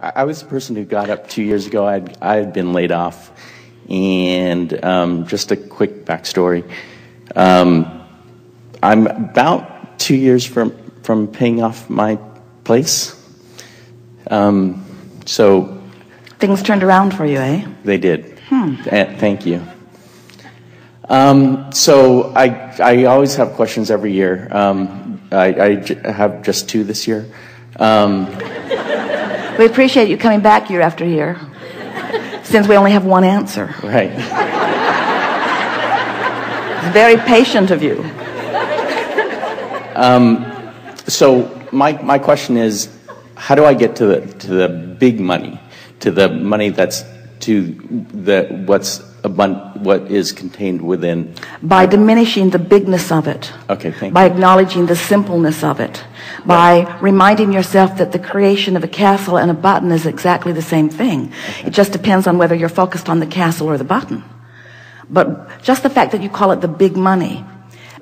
I was the person who got up 2 years ago. I had been laid off, and just a quick backstory. I'm about 2 years from paying off my place. So things turned around for you, eh? They did. Thank you. So I always have questions every year. I have just 2 this year. We appreciate you coming back year after year, since we only have one answer. Right. It's very patient of you. So my question is, how do I get to the big money, to the money that's what is contained within? By diminishing the bigness of it. Okay, thank you. By acknowledging the simpleness of it. By reminding yourself that the creation of a castle and a button is exactly the same thing. Okay. It just depends on whether you're focused on the castle or the button. But just the fact that you call it the big money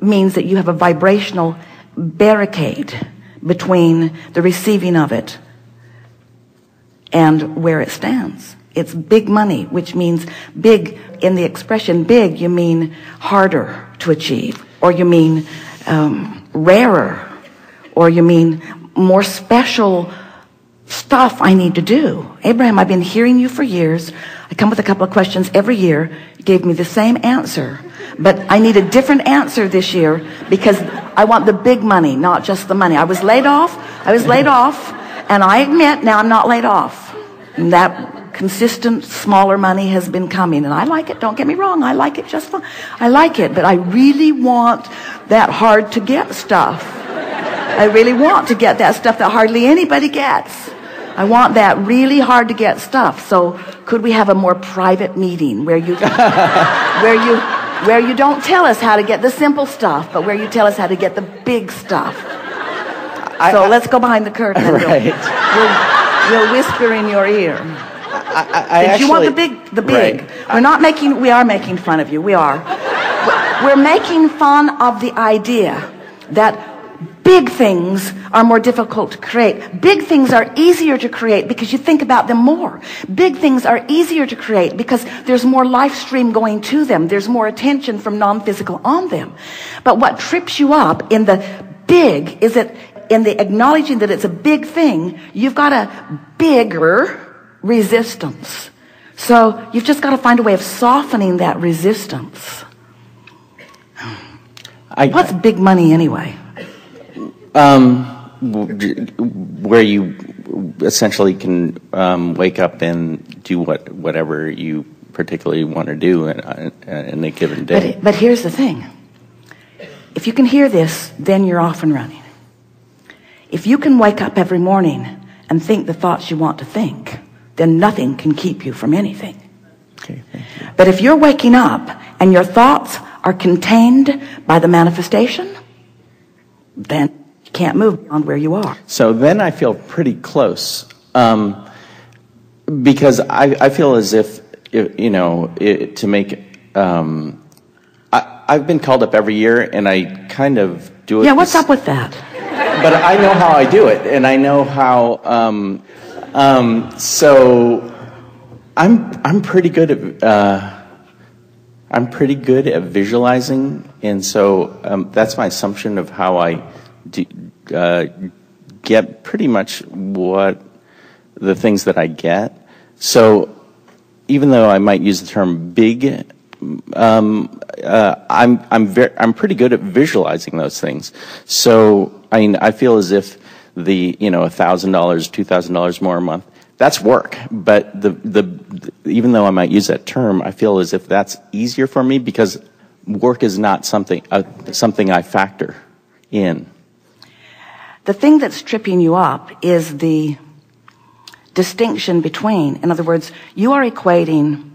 means that you have a vibrational barricade between the receiving of it and where it stands. It's big money, which means big. In the expression big, you mean harder to achieve, or you mean rarer, or you mean more special stuff I need to do. Abraham, I've been hearing you for years. I come with a couple of questions every year. You gave me the same answer, but I need a different answer this year because I want the big money, not just the money. I was laid off, and I admit now I'm not laid off. And that consistent smaller money has been coming, and I like it. Don't get me wrong, I like it just fine. I like it, but I really want that hard to get stuff. I really want to get that stuff that hardly anybody gets. I want that really hard to get stuff. So could we have a more private meeting where you where you don't tell us how to get the simple stuff, but where you tell us how to get the big stuff? So let's go behind the curtain and right. we'll whisper in your ear. Actually, you want the big. Right. We are making fun of you. We are. We're making fun of the idea that big things are more difficult to create. Big things are easier to create because you think about them more. Big things are easier to create because there's more life stream going to them. There's more attention from non-physical on them. But what trips you up in the big is that in the acknowledging that it's a big thing, you've got a bigger resistance. So you've just got to find a way of softening that resistance. What's big money anyway? Where you essentially can wake up and do whatever you particularly want to do in a given day. But here's the thing. If you can hear this, then you're off and running. If you can wake up every morning and think the thoughts you want to think, then nothing can keep you from anything. Okay, thank you. But if you're waking up and your thoughts are contained by the manifestation, then you can't move beyond where you are. So then I feel pretty close, because I feel as if to make I've been called up every year, and I kind of do it. Yeah, what's up with that? But I know how I do it, and I know how. So I'm pretty good at visualizing, and so that's my assumption of how I get pretty much what the things that I get. So even though I might use the term big, I'm pretty good at visualizing those things. So I feel as if the $1,000, $2,000 more a month, that's work. But even though I might use that term, I feel as if that's easier for me because work is not something I factor in. The thing that's tripping you up is the distinction between, in other words, you are equating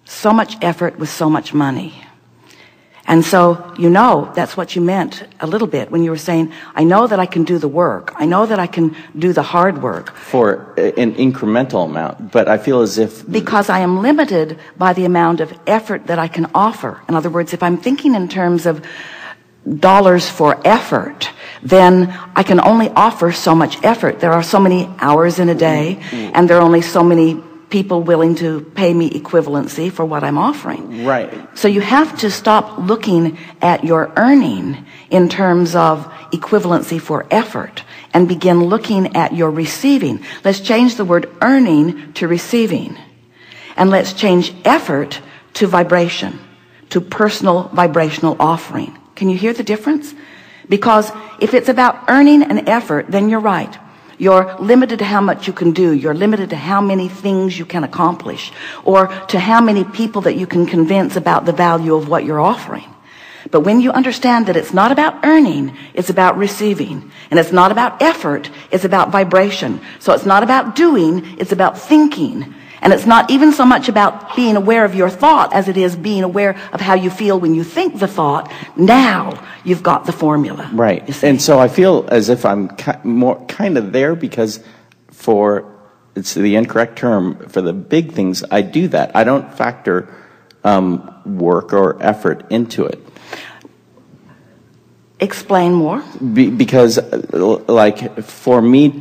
so much effort with so much money. And so, that's what you meant a little bit when you were saying, I know that I can do the work. I know that I can do the hard work. For an incremental amount, but I feel as if... Because I am limited by the amount of effort that I can offer. In other words, if I'm thinking in terms of dollars for effort, then I can only offer so much effort. There are so many hours in a day, and there are only so many people willing to pay me equivalency for what I'm offering. Right. So you have to stop looking at your earning in terms of equivalency for effort and begin looking at your receiving. Let's change the word earning to receiving. And let's change effort to vibration, to personal vibrational offering. Can you hear the difference? Because if it's about earning an effort, then you're right. You're limited to how much you can do. You're limited to how many things you can accomplish, or to how many people that you can convince about the value of what you're offering. But when you understand that it's not about earning, it's about receiving. And it's not about effort, it's about vibration. So it's not about doing, it's about thinking. And it's not even so much about being aware of your thought as it is being aware of how you feel when you think the thought. Now you've got the formula. Right. And so I feel as if I'm kind of there, because it's the incorrect term, for the big things, I do that. I don't factor work or effort into it. Explain more. Because, like, for me,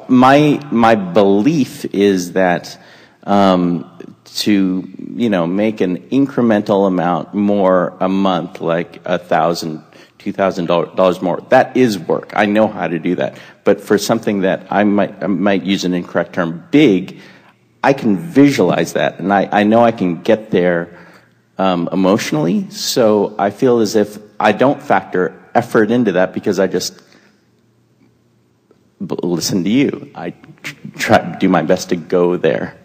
my belief is that to, make an incremental amount more a month, like $1,000, $2,000 more, that is work. I know how to do that. But for something that I might use an incorrect term, big, I can visualize that, and I know I can get there emotionally. So I feel as if I don't factor effort into that, because I just listen to you. I try to do my best to go there.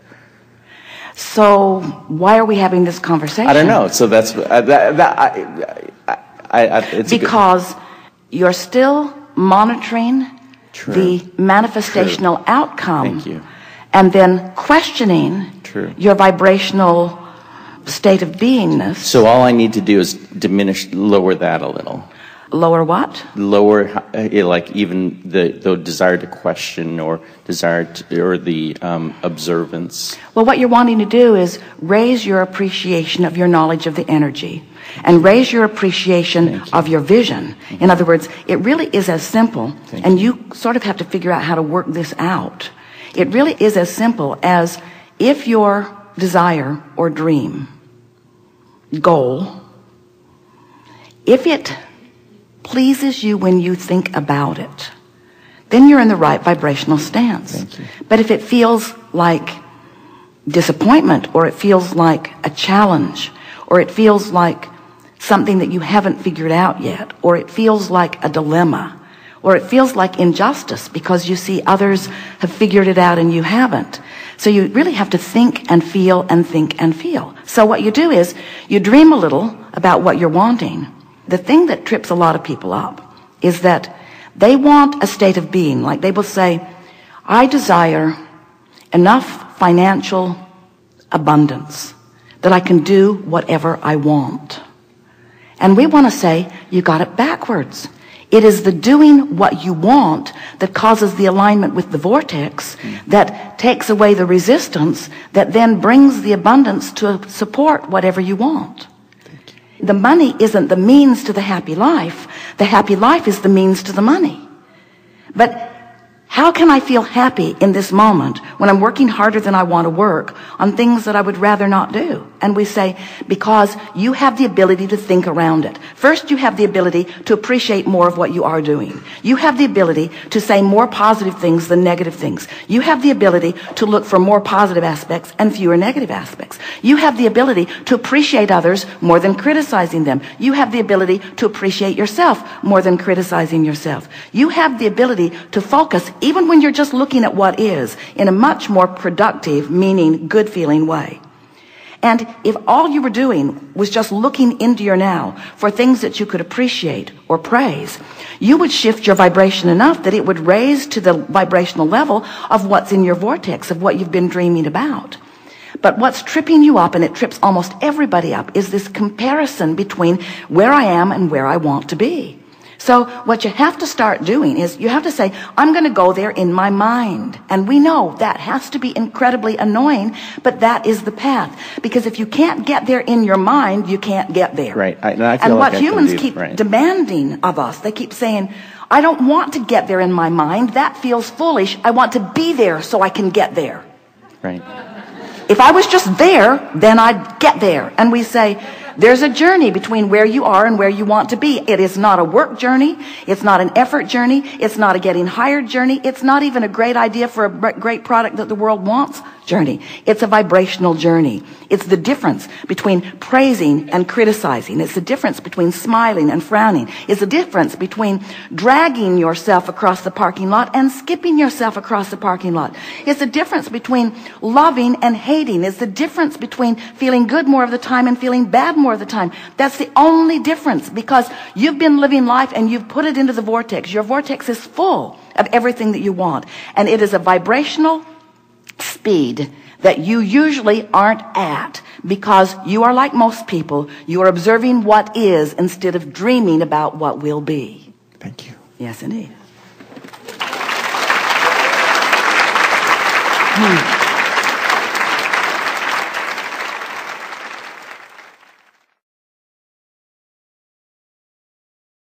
So why are we having this conversation? I don't know. So that's it's because you're still monitoring the manifestational outcome. Thank you. And then questioning your vibrational state of beingness. So all I need to do is lower that a little. Lower what? Lower, like, even the desire to question, or or the observance. Well, what you're wanting to do is raise your appreciation of your knowledge of the energy, and raise your appreciation of your vision. In other words, it really is as simple, and you sort of have to figure out how to work this out. It really is as simple as, if your desire or dream, goal, if it pleases you when you think about it, then you're in the right vibrational stance. But if it feels like disappointment, or it feels like a challenge, or it feels like something that you haven't figured out yet, or it feels like a dilemma, or it feels like injustice because you see others have figured it out and you haven't. So you really have to think and feel and think and feel. So what you do is you dream a little about what you're wanting. The thing that trips a lot of people up is that they want a state of being. Like, they will say, I desire enough financial abundance that I can do whatever I want. And we want to say, you got it backwards. It is the doing what you want that causes the alignment with the vortex, that takes away the resistance, that then brings the abundance to support whatever you want. The money isn't the means to the happy life. The happy life is the means to the money. But how can I feel happy in this moment when I'm working harder than I want to work on things that I would rather not do? And we say, because you have the ability to think around it. First, you have the ability to appreciate more of what you are doing. You have the ability to say more positive things than negative things. You have the ability to look for more positive aspects and fewer negative aspects. You have the ability to appreciate others more than criticizing them. You have the ability to appreciate yourself more than criticizing yourself. You have the ability to focus, even when you're just looking at what is, in a much more productive, meaning, good feeling way. And if all you were doing was just looking into your now for things that you could appreciate or praise, you would shift your vibration enough that it would raise to the vibrational level of what's in your vortex, of what you've been dreaming about. But what's tripping you up, and it trips almost everybody up, is this comparison between where I am and where I want to be. So what you have to start doing is you have to say, I'm going to go there in my mind. And we know that has to be incredibly annoying, but that is the path. Because if you can't get there in your mind, you can't get there. Right. I feel and like what humans keep demanding of us, they keep saying, I don't want to get there in my mind. That feels foolish. I want to be there so I can get there. Right. If I was just there, then I'd get there. And we say, there's a journey between where you are and where you want to be. It is not a work journey. It's not an effort journey. It's not a getting hired journey. It's not even a great idea for a great product that the world wants journey. It's a vibrational journey. It's the difference between praising and criticizing. It's the difference between smiling and frowning. It's the difference between dragging yourself across the parking lot and skipping yourself across the parking lot. It's the difference between loving and hating. It's the difference between feeling good more of the time and feeling bad more of the time. That's the only difference, because you've been living life and you've put it into the vortex. Your vortex is full of everything that you want. And it is a vibrational speed that you usually aren't at, because you are like most people. You are observing what is instead of dreaming about what will be. Thank you. Yes, indeed.